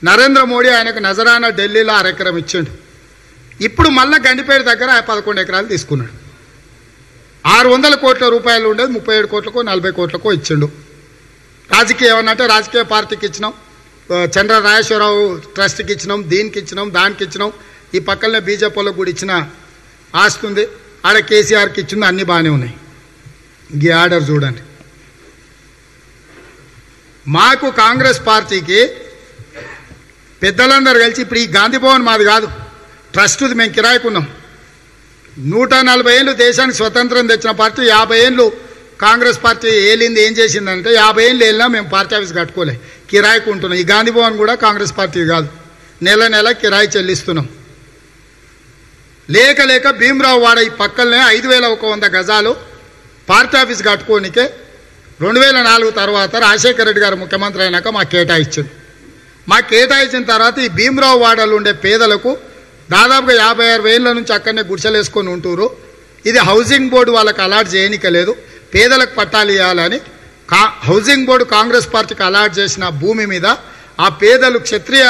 నరేంద్ర మోడీ ఆయనకు నజరానా ఢిల్లీలో 1/2 ఎకరం ఇచ్చిండు. ఇప్పుడు మళ్ళీ గండిపేట దగ్గర 11 ఎకరాలు తీసుకున్నాడు. 600 కోట్ల రూపాయలు ఉండేది 37 కోట్లకో 40 కోట్లకో ఇచ్చిండు. రాజకీయం ఏమన్నంటే రాజకీయ పార్టీకి ఇచ్చినాం, చంద్ర రాజేశ్వరరావు ట్రస్ట్కి ఇచ్చినాం, దీనికి ఇచ్చినాం, దానికి ఇచ్చినాం. ఈ పక్కనే బీజేపీలో కూడా ఇచ్చిన ఆస్తి ఉంది, ఆడ కేసీఆర్కి ఇచ్చింది, అన్నీ బాగానే ఉన్నాయి. ఈ ఆర్డర్ చూడండి. మాకు కాంగ్రెస్ పార్టీకి పెద్దలందరూ కలిసి ఇప్పుడు ఈ గాంధీ భవన్ మాది కాదు, ట్రస్ట్ది, మేము కిరాయికున్నాం. 140 ఏళ్ళు దేశానికి స్వతంత్రం తెచ్చిన పార్టీ 50 ఏళ్ళు కాంగ్రెస్ పార్టీ ఏలింది. ఏం చేసిందంటే 50 ఏళ్ళు వెళ్ళినా మేము పార్టీ ఆఫీస్ కట్టుకోలే, కిరాయికి ఉంటున్నాం. ఈ గాంధీ భవన్ కూడా కాంగ్రెస్ పార్టీ కాదు, నెల నెల కిరాయి చెల్లిస్తున్నాం. లేక లేక భీమరావు వాడ ఈ పక్కనే 5100 గజాలు పార్టీ ఆఫీస్ కట్టుకోనికే 2004 తర్వాత రాజశేఖర రెడ్డి గారు ముఖ్యమంత్రి అయినాక మాకు కేటాయించింది. మాకు కేటాయించిన తర్వాత ఈ భీమరావు వాడలు ఉండే పేదలకు దాదాపుగా 56 ఏళ్ళ నుంచి అక్కడనే గుడిసెలు వేసుకొని ఉంటున్నారు. ఇది హౌసింగ్ బోర్డు వాళ్ళకి అలాట్ చేయనికలేదు, పేదలకు పట్టాలు ఇవ్వాలని హౌసింగ్ బోర్డు కాంగ్రెస్ పార్టీకి అలాట్ చేసిన భూమి మీద ఆ పేదలు క్షత్రియ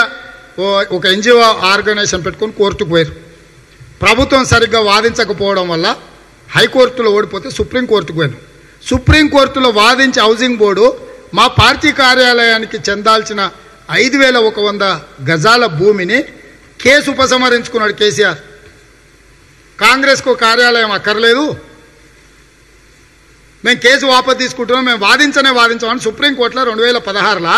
ఒక ఎన్జిఓ ఆర్గనైజేషన్ పెట్టుకొని కోర్టుకు పోయారు. ప్రభుత్వం సరిగ్గా వాదించకపోవడం వల్ల హైకోర్టులో ఓడిపోతే సుప్రీంకోర్టుకు పోయారు. సుప్రీంకోర్టులో వాదించి హౌసింగ్ బోర్డు మా పార్టీ కార్యాలయానికి చెందాల్సిన 5100 గజాల భూమిని కేసు ఉపసంహరించుకున్నాడు కేసీఆర్. కాంగ్రెస్కు కార్యాలయం అక్కర్లేదు, మేము కేసు వాపసు తీసుకుంటున్నాం, మేము వాదించమని సుప్రీంకోర్టులో 2016లో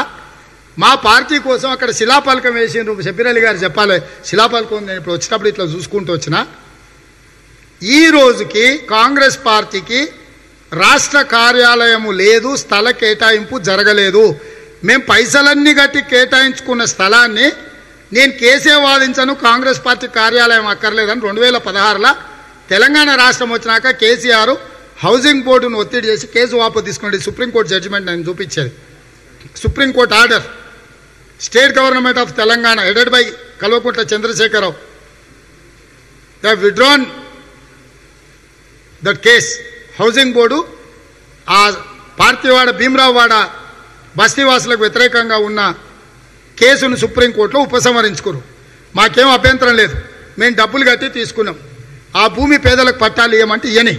మా పార్టీ కోసం అక్కడ శిలాఫలకం వేసిండ్రు. షబీర్ అలీ గారు చెప్పాలి, శిలాఫలకం నేను ఇప్పుడు వచ్చినప్పుడు ఇట్లా చూసుకుంటూ వచ్చిన. ఈ రోజుకి కాంగ్రెస్ పార్టీకి రాష్ట్ర కార్యాలయము లేదు, స్థల కేటాయింపు జరగలేదు. మేము పైసలన్నీ కట్టి కేటాయించుకున్న స్థలాన్ని నేను కేసే వాదించను, కాంగ్రెస్ పార్టీ కార్యాలయం అక్కర్లేదని 2016లో తెలంగాణ రాష్ట్రం వచ్చినాక కేసీఆర్ హౌసింగ్ బోర్డును ఒత్తిడి చేసి కేసు వాపసు తీసుకున్నది. సుప్రీంకోర్టు జడ్జిమెంట్ నేను చూపించేది. Supreme court order, state government of Telangana headed by Kalvakuntla Chandrasekhara Rao, they have withdrawn that case. Housing board ఆ పార్టీవాడ భీమరావు వాడ బస్తీవాసులకు వ్యతిరేకంగా ఉన్న కేసును సుప్రీంకోర్టులో ఉపసంహరించుకోరు. మాకేం అభ్యంతరం లేదు, మేము డబ్బులు కట్టి తీసుకున్నాం. ఆ భూమి పేదలకు పట్టాలు ఇవ్వమంటే ఇయని,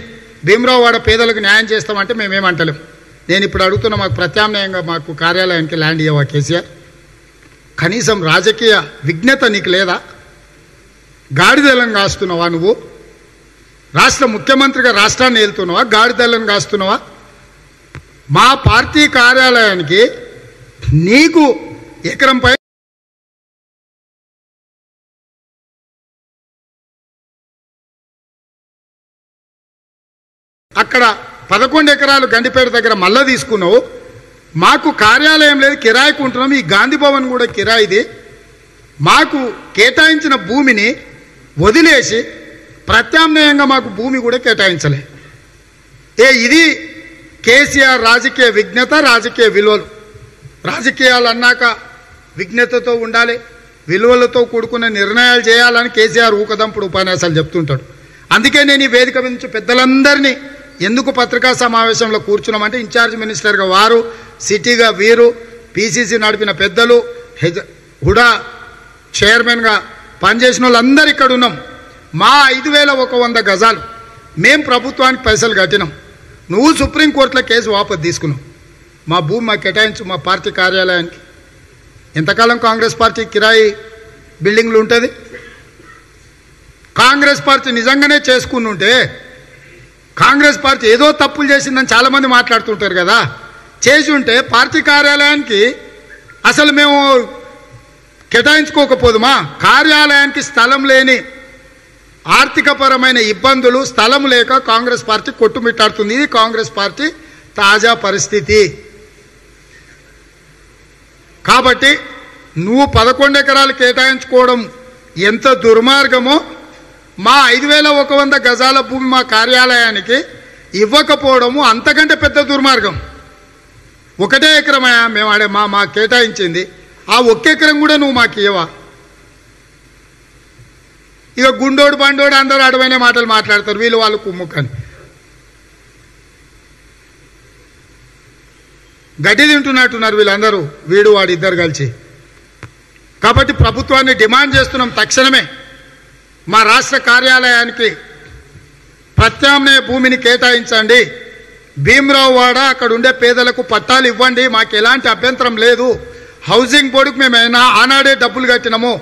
భీమరావు వాడ పేదలకు న్యాయం చేస్తామంటే మేమేమంటలేం. నేను ఇప్పుడు అడుగుతున్నా, మాకు ప్రత్యామ్నాయంగా మాకు కార్యాలయానికి ల్యాండ్ ఇవ్వవా కేసీఆర్? కనీసం రాజకీయ విజ్ఞత నీకు లేదా? గాడిదలను కాస్తున్నావా నువ్వు? రాష్ట్ర ముఖ్యమంత్రిగా రాష్ట్రాన్ని వెళ్తున్నావా? గాడిదలను కాస్తున్నావా? మా పార్టీ కార్యాలయానికి నీకు ఎకరంపై అక్కడ 11 ఎకరాలు గండిపేట దగ్గర మళ్ళా తీసుకున్నావు. మాకు కార్యాలయం లేదు, కిరాయికి ఉంటున్నాం. ఈ గాంధీ భవన్ కూడా కిరాయిది. మాకు కేటాయించిన భూమిని వదిలేసి ప్రత్యామ్నాయంగా మాకు భూమి కూడా కేటాయించలే. ఇది కేసీఆర్ రాజకీయ విజ్ఞత, రాజకీయ విలువలు. రాజకీయాలు అన్నాక విజ్ఞతతో ఉండాలి, విలువలతో కూడుకున్న నిర్ణయాలు చేయాలని కేసీఆర్ ఊకదంపుడు ఉపన్యాసాలు చెప్తుంటాడు. అందుకే నేను ఈ వేదిక నుంచి పెద్దలందరినీ ఎందుకు పత్రికా సమావేశంలో కూర్చున్నామంటే, ఇన్ఛార్జ్ మినిస్టర్గా వారు, సిటీగా వీరు, పీసీసీ నడిపిన పెద్దలు, హుడా చైర్మన్గా పనిచేసిన వాళ్ళందరూ ఇక్కడ ఉన్నాం. మా 5100 గజాలు మేం ప్రభుత్వానికి పైసలు కట్టినాం. నువ్వు సుప్రీంకోర్టులో కేసు వాపసు తీసుకున్నావు. మా భూమి మాకు కేటాయించు, మా పార్టీ కార్యాలయానికి. ఎంతకాలం కాంగ్రెస్ పార్టీ కిరాయి బిల్డింగ్లు ఉంటుంది? కాంగ్రెస్ పార్టీ నిజంగానే చేసుకుని ఉంటే, కాంగ్రెస్ పార్టీ ఏదో తప్పులు చేసిందని చాలామంది మాట్లాడుతుంటారు కదా, చేసి ఉంటే పార్టీ కార్యాలయానికి అసలు మేము కేటాయించుకోకపోదుమా? కార్యాలయానికి స్థలం లేని ఆర్థికపరమైన ఇబ్బందులు, స్థలం లేక కాంగ్రెస్ పార్టీ కొట్టుమిట్టాడుతుంది. ఇది కాంగ్రెస్ పార్టీ తాజా పరిస్థితి. కాబట్టి నువ్వు 11 ఎకరాలు కేటాయించుకోవడం ఎంత దుర్మార్గమో, మా 5100 గజాల భూమి మా కార్యాలయానికి ఇవ్వకపోవడము అంతకంటే పెద్ద దుర్మార్గం. 1 ఎకరమయా మేము ఆడే మా కేటాయించింది, ఆ 1 ఎకరం కూడా నువ్వు మాకు ఇవ్వవా? ఇక గుండోడు బండోడు అందరూ అడవైన మాటలు మాట్లాడతారు, వీళ్ళు వాళ్ళు కుమ్ముకని. గడ్డి తింటున్నట్టున్నారు వీళ్ళందరూ, వీడు వాడు ఇద్దరు కలిసి. కాబట్టి ప్రభుత్వాన్ని డిమాండ్ చేస్తున్నాం, తక్షణమే మా రాష్ట్ర కార్యాలయానికి ప్రత్యామ్నాయ భూమిని కేటాయించండి. భీమరావు వాడ అక్కడ ఉండే పేదలకు పట్టాలు ఇవ్వండి, మాకు ఎలాంటి అభ్యంతరం లేదు. హౌసింగ్ బోర్డుకు మేము ఆనాడే డబ్బులు కట్టినాము,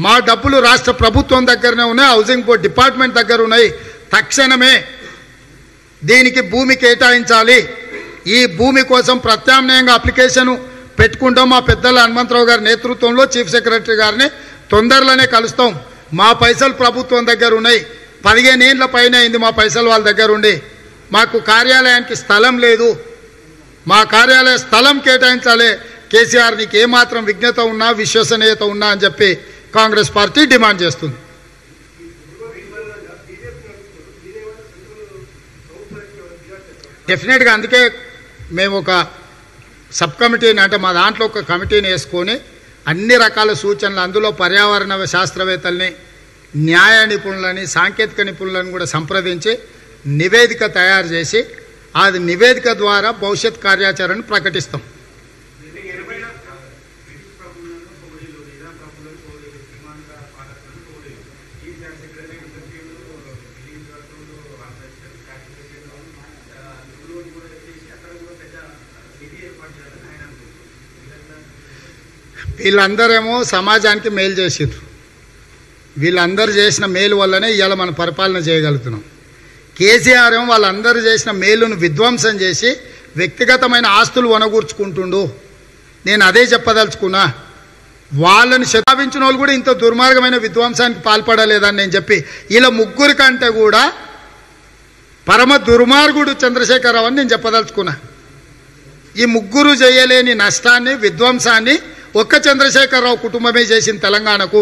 మా డబ్బులు రాష్ట్ర ప్రభుత్వం దగ్గరనే ఉన్నాయి, హౌసింగ్ బోర్డు డిపార్ట్మెంట్ దగ్గర ఉన్నాయి. తక్షణమే దీనికి భూమి కేటాయించాలి. ఈ భూమి కోసం ప్రత్యామ్నాయంగా అప్లికేషన్ పెట్టుకుంటాం. మా పెద్దల హనుమంతరావు గారి నేతృత్వంలో చీఫ్ సెక్రటరీ గారిని తొందరలోనే కలుస్తాం. మా పైసలు ప్రభుత్వం దగ్గర ఉన్నాయి, 15 ఏళ్ల పైన అయింది మా పైసలు వాళ్ళ దగ్గర ఉండి. మాకు కార్యాలయానికి స్థలం లేదు, మా కార్యాలయ స్థలం కేటాయించాలి. కేసీఆర్ నీకు ఏమాత్రం విజ్ఞత ఉన్నా విశ్వసనీయత ఉన్నా అని చెప్పి కాంగ్రెస్ పార్టీ డిమాండ్ చేస్తుంది. డెఫినెట్గా అందుకే మేము ఒక సబ్ కమిటీని, అంటే మా దాంట్లో ఒక కమిటీని వేసుకొని అన్ని రకాల సూచనలు, అందులో పర్యావరణ శాస్త్రవేత్తల్ని, న్యాయ నిపుణులని, సాంకేతిక నిపుణులను కూడా సంప్రదించి నివేదిక తయారు చేసి అది నివేదిక ద్వారా భవిష్యత్ కార్యాచరణ ప్రకటిస్తాం. వీళ్ళందరేమో సమాజానికి మేలు చేసిర్రు, వీళ్ళందరూ చేసిన మేలు వల్లనే ఇవాళ మనం పరిపాలన చేయగలుగుతున్నాం. కేసీఆర్ ఏమో వాళ్ళందరూ చేసిన మేలును విధ్వంసం చేసి వ్యక్తిగతమైన ఆస్తులు వనగూర్చుకుంటుండు. నేను అదే చెప్పదలుచుకున్నా. వాళ్ళని శతాపించిన వాళ్ళు కూడా ఇంత దుర్మార్గమైన విధ్వంసానికి పాల్పడలేదని నేను చెప్పి, ఇలా ముగ్గురి కంటే కూడా పరమ దుర్మార్గుడు చంద్రశేఖరరావు అని నేను చెప్పదలుచుకున్నా. ఈ ముగ్గురు చేయలేని నష్టాన్ని, విధ్వంసాన్ని ఒక్క చంద్రశేఖరరావు కుటుంబమే చేసిన తెలంగాణకు.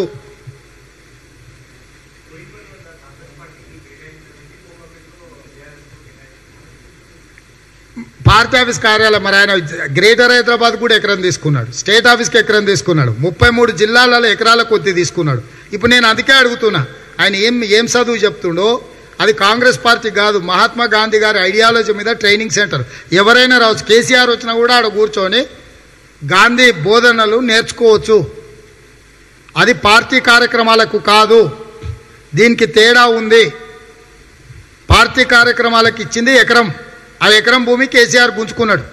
పార్టీ ఆఫీస్ కార్యాలయం మరి ఆయన గ్రేటర్ హైదరాబాద్ కూడా ఎకరం తీసుకున్నాడు, స్టేట్ ఆఫీస్కి ఎకరం తీసుకున్నాడు, 33 జిల్లాలలో ఎకరాల కొద్ది తీసుకున్నాడు. ఇప్పుడు నేను అందుకే అడుగుతున్నా, ఆయన ఏం చదువు చెప్తుండో అది కాంగ్రెస్ పార్టీ కాదు, మహాత్మా గాంధీ గారి ఐడియాలజీ మీద ట్రైనింగ్ సెంటర్. ఎవరైనా రావచ్చు, కేసీఆర్ వచ్చినా కూడా ఆడ కూర్చొని గాంధీ బోధనలు నేర్చుకోవచ్చు. అది పార్టీ కార్యక్రమాలకు కాదు, దీనికి తేడా ఉంది. పార్టీ కార్యక్రమాలకు ఇచ్చింది ఎకరం, ఆ ఎకరం భూమి కేసీఆర్ గుంజుకున్నాడు.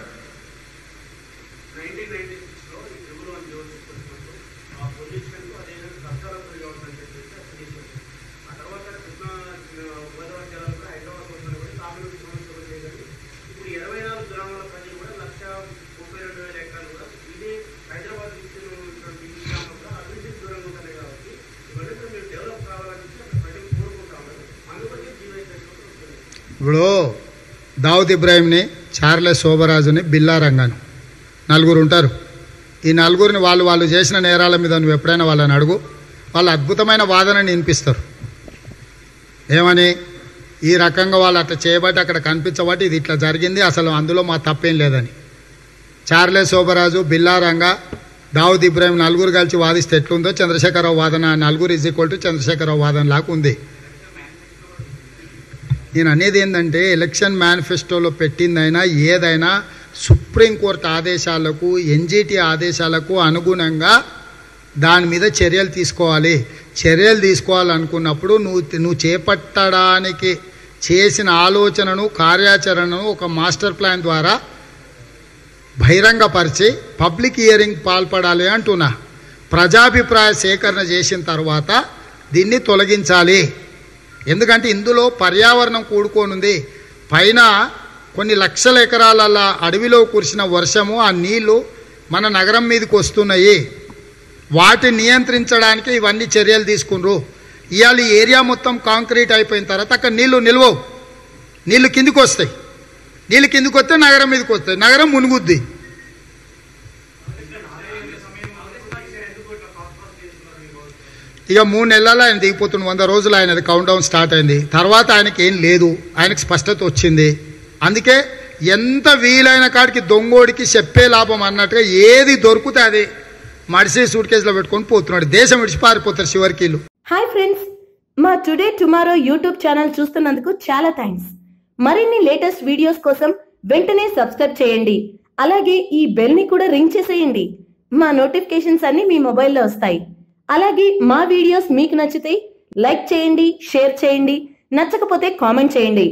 ఇప్పుడు దావుద్ ఇబ్రాహింని, చార్లెస్ శోభరాజుని, బిల్లా రంగాను నలుగురు ఉంటారు. ఈ నలుగురిని వాళ్ళు చేసిన నేరాల మీద నువ్వు ఎప్పుడైనా వాళ్ళని అడుగు, వాళ్ళు అద్భుతమైన వాదనని వినిపిస్తారు. ఏమని, ఈ రకంగా వాళ్ళు అట్లా చేయబట్టి అక్కడ కనిపించబట్టి ఇది ఇట్లా జరిగింది, అసలు అందులో మా తప్పేం లేదని. చార్లెస్ శోభరాజు, బిల్లా రంగా, దావుద్ ఇబ్రాహిం నలుగురు కలిసి వాదిస్తే ఎట్లుందో చంద్రశేఖరరావు వాదన నలుగురు = చంద్రశేఖరరావు వాదన లాగా ఉంది. నేను అనేది ఏంటంటే, ఎలక్షన్ మేనిఫెస్టోలో పెట్టిందైనా ఏదైనా సుప్రీంకోర్టు ఆదేశాలకు, ఎన్జిటి ఆదేశాలకు అనుగుణంగా దాని మీద చర్యలు తీసుకోవాలి. చర్యలు తీసుకోవాలనుకున్నప్పుడు నువ్వు చేపట్టడానికి చేసిన ఆలోచనను, కార్యాచరణను ఒక మాస్టర్ ప్లాన్ ద్వారా బహిరంగపరిచి పబ్లిక్ హియరింగ్ పాల్పడాలి అంటున్నా. ప్రజాభిప్రాయ సేకరణ చేసిన తర్వాత దీన్ని తొలగించాలి. ఎందుకంటే ఇందులో పర్యావరణం కూడుకోనుంది. పైన కొన్ని లక్షల ఎకరాల అడవిలో కురిసిన వర్షము, ఆ నీళ్లు మన నగరం మీదకి వస్తున్నాయి. వాటిని నియంత్రించడానికి ఇవన్నీ చర్యలు తీసుకున్నారు. ఇవాళ ఈ ఏరియా మొత్తం కాంక్రీట్ అయిపోయిన తర్వాత అక్కడ నీళ్లు నిల్వవు, నీళ్లు కిందికి వస్తాయి. నీళ్ళు కిందికి వస్తే నగరం మీదకి వస్తాయి, నగరం మునుగుద్ది. ఇక 3 నెలల్లో ఆయన దిగిపోతుంది, 100 రోజులు ఆయనది కౌంట్ డౌన్ స్టార్ట్ అయింది. తర్వాత ఆయనకి ఏం లేదు, ఆయనకు స్పష్టత వచ్చింది. అందుకే ఎంత వీలైన కాడికి దొంగోడికి చెప్పే లాభం అన్నట్టుగా ఏది దొరికితే అది మడిసి సూట్ కేసులో పెట్టుకొని పోతున్నాడు. దేశం విడిచి పారిపోతారు చివరికి. హాయ్ ఫ్రెండ్స్, మా టుడే టుమారో యూట్యూబ్ ఛానల్ చూస్తున్నందుకు చాలా థ్యాంక్స్. మరిన్ని లేటెస్ట్ వీడియోస్ కోసం వెంటనే సబ్స్క్రైబ్ చేయండి. అలాగే ఈ బెల్ ని కూడా రింగ్ చేసేయండి. మా నోటిఫికేషన్స్ అన్ని మీ మొబైల్లో వస్తాయి. అలాగే మా వీడియోస్ మీకు నచ్చితే లైక్ చేయండి, షేర్ చేయండి, నచ్చకపోతే కామెంట్ చేయండి.